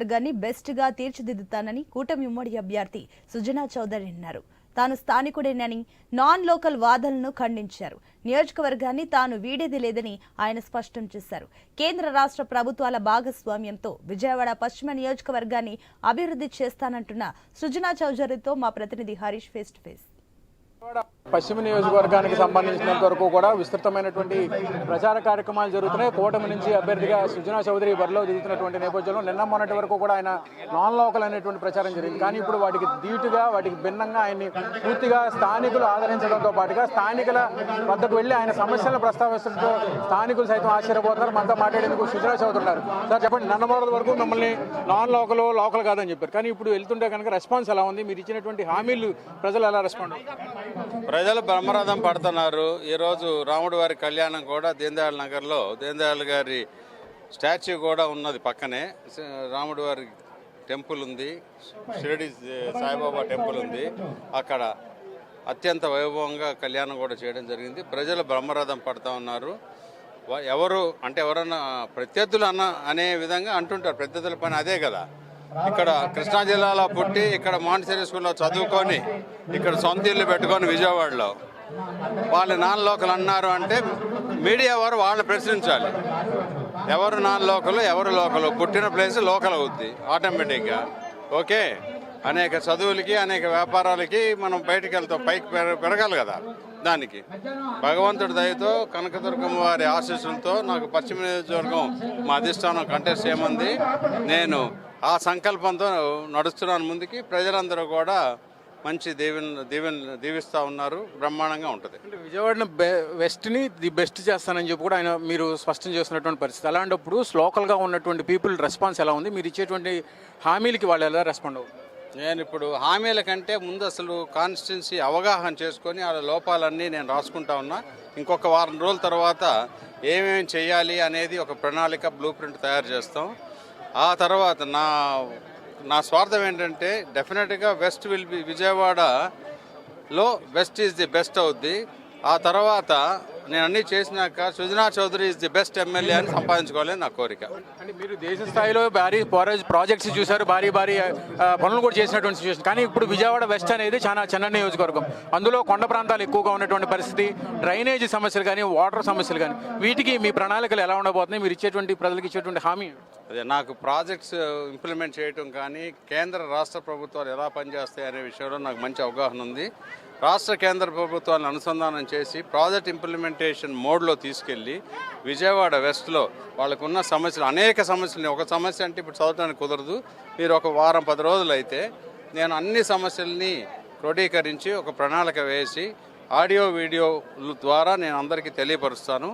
వర్గాన్ని బెస్ట్ గా తీర్చిదిద్దుతానని కూటమి ఉమ్మడి అభ్యర్థి సుజనా చౌదరి అన్నారు. తాను స్థానికుడేనని నాన్ లోకల్ వాదనలను ఖండించారు. నియోజకవర్గాన్ని తాను వీడేది లేదని ఆయన స్పష్టం చేశారు. కేంద్ర రాష్ట్ర ప్రభుత్వాల భాగస్వామ్యంతో విజయవాడ పశ్చిమ నియోజకవర్గాన్ని అభివృద్ధి చేస్తానంటున్న సుజనా చౌదరితో మా ప్రతినిధి హరీష్ ఫేస్ టు ఫేస్. పశ్చిమ నియోజకవర్గానికి సంబంధించినంత వరకు కూడా విస్తృతమైనటువంటి ప్రచార కార్యక్రమాలు జరుగుతున్నాయి. కూటమి నుంచి అభ్యర్థిగా సుజనా చౌదరి బరిలో దిగుతున్నటువంటి నేపథ్యంలో నిన్న మొన్నటి వరకు కూడా ఆయన నాన్ లోకల్ అనేటువంటి ప్రచారం జరిగింది. కానీ ఇప్పుడు వాటికి ధీటుగా వాటికి భిన్నంగా ఆయన్ని పూర్తిగా స్థానికులు ఆదరించడంతో పాటుగా స్థానికుల వద్దకు వెళ్ళి ఆయన సమస్యలను ప్రస్తావించడంతో స్థానికులు సైతం ఆశ్చర్యపోతున్నారు. మనతో మాట్లాడేందుకు సుజనా చౌదరి ఉన్నారు. సార్ చెప్పండి, నిన్న మొన్నటి వరకు మిమ్మల్ని నాన్ లోకల్ కాదని చెప్పారు. కానీ ఇప్పుడు వెళ్తుంటే కనుక రెస్పాన్స్ ఎలా ఉంది? మీరు ఇచ్చినటువంటి హామీలు ప్రజలు ఎలా రెస్పాండ్ అవుతారు? ప్రజలు బ్రహ్మరథం పడుతున్నారు. ఈరోజు రాముడి వారి కళ్యాణం కూడా దీనదయాళ్ నగర్లో దీనదయాళ్ గారి స్టాచ్యూ కూడా ఉన్నది. పక్కనే రాముడి వారి టెంపుల్ ఉంది, షిరిడి సాయిబాబా టెంపుల్ ఉంది. అక్కడ అత్యంత వైభవంగా కళ్యాణం కూడా చేయడం జరిగింది. ప్రజలు బ్రహ్మరథం పడుతూ ఉన్నారు. ఎవరన్నా ప్రత్యర్థులు అనే విధంగా అంటుంటారు. ప్రత్యర్థుల పని అదే కదా. ఇక్కడ కృష్ణా జిల్లాలో పుట్టి ఇక్కడ మాంటిసరీ స్కూల్లో చదువుకొని ఇక్కడ సొంత ఇల్లు పెట్టుకొని విజయవాడలో వాళ్ళు నాన్ లోకల్ అన్నారు అంటే మీడియా వారు వాళ్ళని ప్రశ్నించాలి. ఎవరు నాన్ లోకల్, ఎవరు లోకల్, పుట్టిన ప్లేస్ లోకల్ అవుద్ది ఆటోమేటిక్గా. ఓకే, అనేక చదువులకి అనేక వ్యాపారాలకి మనం బయటికి వెళ్తాం, పైకి పెరగాలి కదా. దానికి భగవంతుడి దయతో కనకదుర్గమ్మ వారి ఆశీస్సులతో నాకు పశ్చిమ నియోజకవర్గం మా అధిష్టానం కంటెస్ట్ చేయమంది. నేను ఆ సంకల్పంతో నడుస్తున్నాను ముందుకి. ప్రజలందరూ కూడా మంచి దీవిస్తూ ఉన్నారు. బ్రహ్మాండంగా ఉంటుంది. విజయవాడ వెస్ట్ని ది బెస్ట్ చేస్తానని చెప్పి కూడా ఆయన మీరు స్పష్టం చేస్తున్నటువంటి పరిస్థితి. అలాంటప్పుడు లోకల్గా ఉన్నటువంటి పీపుల్ రెస్పాన్స్ ఎలా ఉంది? మీరు ఇచ్చేటువంటి హామీలకి వాళ్ళు ఎలా రెస్పాండ్ అవుతుంది? నేను ఇప్పుడు హామీల కంటే ముందు అసలు కాన్స్టిట్యున్సీ అవగాహన చేసుకొని ఆ లోపాలన్నీ నేను రాసుకుంటా ఉన్నా. ఇంకొక వారం రోజుల తర్వాత ఏమేమి చేయాలి అనేది ఒక ప్రణాళిక బ్లూ ప్రింట్ తయారు చేస్తాం. ఆ తర్వాత నా స్వార్థం ఏంటంటే డెఫినెట్గా వెస్ట్ విల్ బి విజయవాడలో వెస్ట్ ఈజ్ ది బెస్ట్ అవుద్ది. ఆ తర్వాత నేను అన్నీ చేసినాక Sujana Chowdary is the best MLA అని సంపాదించుకోవాలని నా కోరిక. అంటే మీరు దేశ స్థాయిలో భారీ ప్రాజెక్ట్స్ చూశారు, భారీ పనులు కూడా చేసినటువంటి సిచ్యువేషన్. కానీ ఇప్పుడు విజయవాడ వెస్ట్ అనేది చాలా చిన్న నియోజకవర్గం. అందులో కొండ ప్రాంతాలు ఎక్కువగా ఉన్నటువంటి పరిస్థితి, డ్రైనేజీ సమస్యలు కానీ వాటర్ సమస్యలు కానీ, వీటికి మీ ప్రణాళికలు ఎలా ఉండబోతున్నాయి? మీరు ఇచ్చేటువంటి ప్రజలకు ఇచ్చేటువంటి హామీ అదే. నాకు ప్రాజెక్ట్స్ ఇంప్లిమెంట్ చేయటం కానీ కేంద్ర రాష్ట్ర ప్రభుత్వాలు ఎలా పనిచేస్తాయి అనే విషయంలో నాకు మంచి అవగాహన ఉంది. రాష్ట్ర కేంద్ర ప్రభుత్వాలను అనుసంధానం చేసి ప్రాజెక్ట్ ఇంప్లిమెంటేషన్ మోడ్లో తీసుకెళ్ళి విజయవాడ వెస్ట్లో వాళ్ళకున్న సమస్యలు, అనేక సమస్యలు, ఒక సమస్య అంటే ఇప్పుడు చదవడానికి కుదరదు. మీరు ఒక వారం 10 రోజులు అయితే నేను అన్ని సమస్యల్ని క్రోడీకరించి ఒక ప్రణాళిక వేసి ఆడియో వీడియో ద్వారా నేను అందరికీ తెలియపరుస్తాను.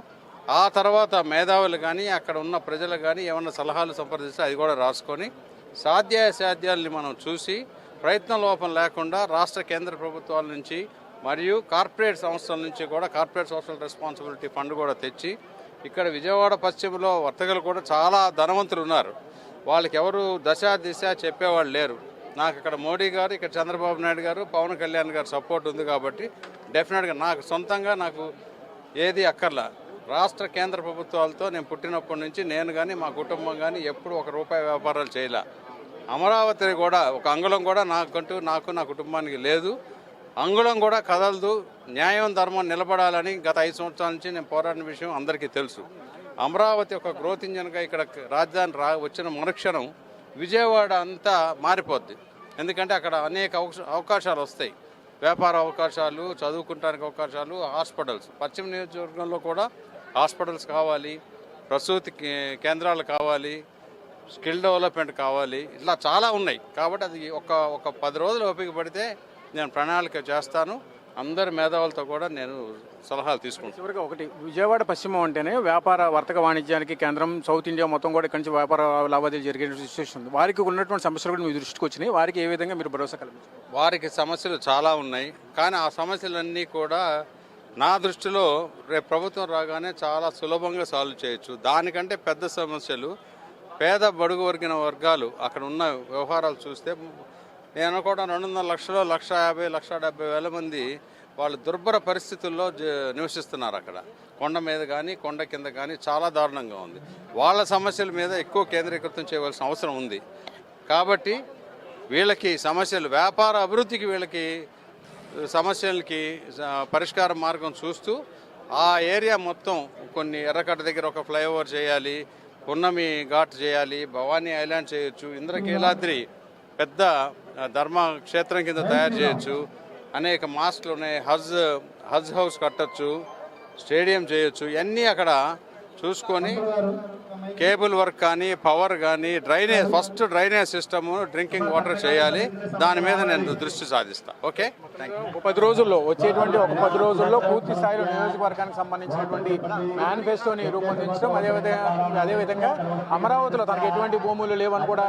ఆ తర్వాత మేధావులు కానీ అక్కడ ఉన్న ప్రజలు కానీ ఏమన్నా సలహాలు సంప్రదిస్తే అది కూడా రాసుకొని సాధ్యాసాధ్యాలని మనం చూసి ప్రయత్న లోపం లేకుండా రాష్ట్ర కేంద్ర ప్రభుత్వాల నుంచి మరియు కార్పొరేట్ సంస్థల నుంచి కూడా కార్పొరేట్ సోషల్ రెస్పాన్సిబిలిటీ ఫండ్ కూడా తెచ్చి ఇక్కడ విజయవాడ పశ్చిమలో వర్తకులు కూడా చాలా ధనవంతులు ఉన్నారు. వాళ్ళకి ఎవరు దిశ చెప్పేవాళ్ళు లేరు. నాకు ఇక్కడ మోడీ గారు, ఇక్కడ చంద్రబాబు నాయుడు గారు, పవన్ కళ్యాణ్ గారు సపోర్ట్ ఉంది కాబట్టి డెఫినెట్గా నాకు సొంతంగా నాకు ఏది అక్కర్లా. రాష్ట్ర కేంద్ర ప్రభుత్వాలతో నేను పుట్టినప్పటి నుంచి నేను కానీ మా కుటుంబం కానీ ఎప్పుడు ₹1 వ్యాపారాలు చేయలే. అమరావతి కూడా ఒక అంగుళం కూడా నాకు నా కుటుంబానికి లేదు. అంగుళం కూడా కదలదు. న్యాయం ధర్మం నిలబడాలని గత 5 సంవత్సరాల నుంచి నేను పోరాడిన విషయం అందరికీ తెలుసు. అమరావతి ఒక గ్రోత్ ఇంజన్గా ఇక్కడ రాజధాని వచ్చిన మరుక్షణం విజయవాడ అంతా మారిపోద్ది. ఎందుకంటే అక్కడ అనేక అవకాశాలు వస్తాయి. వ్యాపార అవకాశాలు, చదువుకుంటానికి అవకాశాలు, హాస్పిటల్స్. పశ్చిమ నియోజకవర్గంలో కూడా హాస్పిటల్స్ కావాలి, ప్రసూతి కేంద్రాలు కావాలి, స్కిల్ డెవలప్మెంట్ కావాలి, ఇట్లా చాలా ఉన్నాయి. కాబట్టి అది ఒక 10 రోజులు ఓపిక పడితే నేను ప్రణాళిక చేస్తాను. అందరి మేధావులతో కూడా నేను సలహాలు తీసుకుంటాను. చివరిగా ఒకటి, విజయవాడ పశ్చిమం అంటేనే వ్యాపార వర్తక వాణిజ్యానికి కేంద్రం. సౌత్ ఇండియా మొత్తం కూడా ఇక్కడి నుంచి వ్యాపార లావాదేవీలు జరిగే సిచ్యువేషన్ ఉంది. వారికి ఉన్నటువంటి సమస్యలు కూడా మీ దృష్టికి వచ్చినాయి. వారికి ఏ విధంగా మీరు భరోసా కల్పించారు? వారికి సమస్యలు చాలా ఉన్నాయి. కానీ ఆ సమస్యలన్నీ కూడా నా దృష్టిలో రేపు ప్రభుత్వం రాగానే చాలా సులభంగా సాల్వ్ చేయొచ్చు. దానికంటే పెద్ద సమస్యలు పేద బడుగు వర్గిన వర్గాలు అక్కడ ఉన్న వ్యవహారాలు చూస్తే నేను అనుకోవడం 200 లక్షలు, 1,50,000, 1,70,000 మంది వాళ్ళు దుర్భర పరిస్థితుల్లో నివసిస్తున్నారు. అక్కడ కొండ మీద కానీ కొండ కింద కానీ చాలా దారుణంగా ఉంది. వాళ్ళ సమస్యల మీద ఎక్కువ కేంద్రీకృతం చేయవలసిన అవసరం ఉంది. కాబట్టి వీళ్ళకి సమస్యలు వ్యాపార అభివృద్ధికి వీళ్ళకి సమస్యలకి పరిష్కార మార్గం చూస్తూ ఆ ఏరియా మొత్తం కొన్ని ఎర్రకట్ట దగ్గర ఒక ఫ్లైఓవర్ చేయాలి, పున్నమి ఘాట్ చేయాలి, భవానీ ఐలాండ్ చేయొచ్చు, ఇంద్రకీలాద్రి పెద్ద ధర్మ క్షేత్రం కింద తయారు చేయొచ్చు, అనేక మాస్కులు ఉన్నాయి, హజ్ హౌస్ కట్టచ్చు, స్టేడియం చేయొచ్చు. ఇవన్నీ అక్కడ చూసుకొని కేబుల్ వర్క్ కానీ పవర్ కానీ first drainage system drinking water చేయాలి. దాని మీద నేను దృష్టి సాధిస్తా. Okay, thank you. ఒక 10 రోజుల్లో పూర్తి స్థాయిలో నియోజకవర్గానికి సంబంధించినటువంటి మేనిఫెస్టోని రూపొందించడం, అదేవిధంగా అమరావతిలో తనకు ఎటువంటి భూములు లేవని కూడా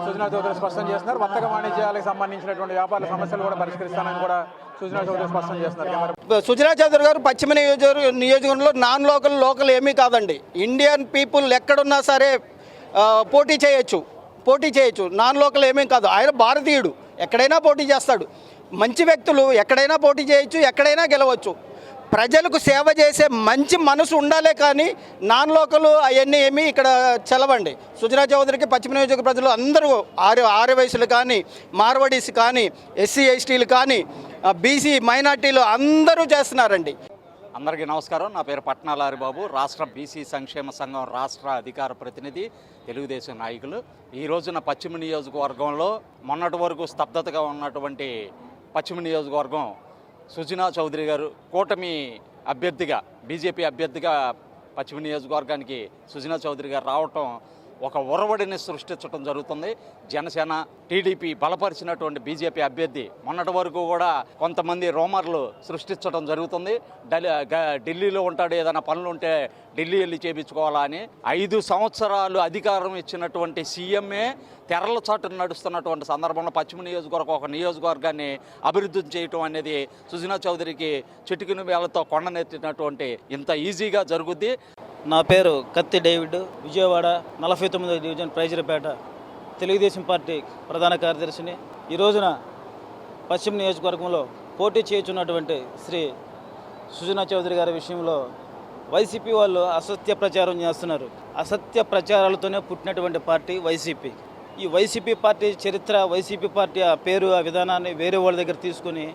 సుజనా చౌదరి స్పష్టం చేస్తున్నారు. వర్తక వాణిజ్యాలకు సంబంధించినటువంటి వ్యాపార సమస్యలు కూడా పరిష్కరిస్తానని కూడా సుజనా చౌదరి స్పష్టం చేస్తున్నారు. సుజనా చౌదరి గారు పశ్చిమ నియోజకవర్గంలో నాన్ లోకల్ ఏమీ కాదండి. ఇండియన్ పీపుల్ ఎక్కడున్నా సరే పోటీ చేయొచ్చు. నాన్ లోకల్ ఏమీ కాదు. ఆయన భారతీయుడు, ఎక్కడైనా పోటీ చేస్తాడు. మంచి వ్యక్తులు ఎక్కడైనా పోటీ చేయొచ్చు, ఎక్కడైనా గెలవచ్చు. ప్రజలకు సేవ చేసే మంచి మనసు ఉండాలే కానీ నాన్ లోకల్ అవన్నీ ఏమీ ఇక్కడ చలవండి. సుజనా చౌదరికి పశ్చిమ నియోజక ప్రజలు అందరూ ఆర్యవైశ్యులు కానీ, మార్వాడీస్ కానీ, ఎస్సీ ఎస్టీలు కానీ, బీసీ మైనార్టీలు అందరూ చేస్తున్నారండి. అందరికీ నమస్కారం. నా పేరు పట్నాల హరిబాబు, రాష్ట్ర బీసీ సంక్షేమ సంఘం రాష్ట్ర అధికార ప్రతినిధి, తెలుగుదేశం నాయకులు. ఈ రోజున పశ్చిమ నియోజకవర్గంలో మొన్నటి వరకు స్తబ్దతగా ఉన్నటువంటి పశ్చిమ నియోజకవర్గం సుజనా చౌదరి గారు కూటమి అభ్యర్థిగా, బీజేపీ అభ్యర్థిగా పశ్చిమ నియోజకవర్గానికి సుజనా చౌదరి గారు రావటం ఒక ఒరవడిని సృష్టించడం జరుగుతుంది. జనసేన, టీడీపీ బలపరిచినటువంటి బీజేపీ అభ్యర్థి మొన్నటి వరకు కూడా కొంతమంది రోమర్లు సృష్టించడం జరుగుతుంది. ఢిల్లీలో ఉంటాడు, ఏదైనా పనులు ఉంటే ఢిల్లీ వెళ్ళి చేయించుకోవాలా అని. 5 సంవత్సరాలు అధికారం ఇచ్చినటువంటి సీఎంఏ తెరల చాటును నడుస్తున్నటువంటి సందర్భంలో పశ్చిమ నియోజకవర్గం ఒక నియోజకవర్గాన్ని అభివృద్ధి చేయటం అనేది సుజనా చౌదరికి చిటికిన వేలతో కొండనెత్తినటువంటి ఇంత ఈజీగా జరుగుద్ది. నా పేరు కత్తి డేవిడ్, విజయవాడ 49వ డివిజన్ ప్రైజరపేట తెలుగుదేశం పార్టీ ప్రధాన కార్యదర్శిని. ఈ రోజున పశ్చిమ నియోజకవర్గంలో పోటీ చేయుచున్నటువంటి శ్రీ సుజనా చౌదరి గారి విషయంలో వైసీపీ వాళ్ళు అసత్య ప్రచారం చేస్తున్నారు. అసత్య ప్రచారాలతోనే పుట్టినటువంటి పార్టీ వైసీపీ. ఈ వైసీపీ పార్టీ చరిత్ర, వైసీపీ పార్టీ ఆ పేరు, ఆ విధానాన్ని వేరే వాళ్ళ దగ్గర తీసుకుని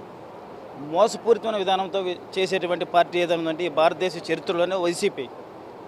మోసపూరితమైన విధానంతో చేసేటువంటి పార్టీ ఏదైనా ఈ భారతదేశ చరిత్రలోనే వైసీపీ.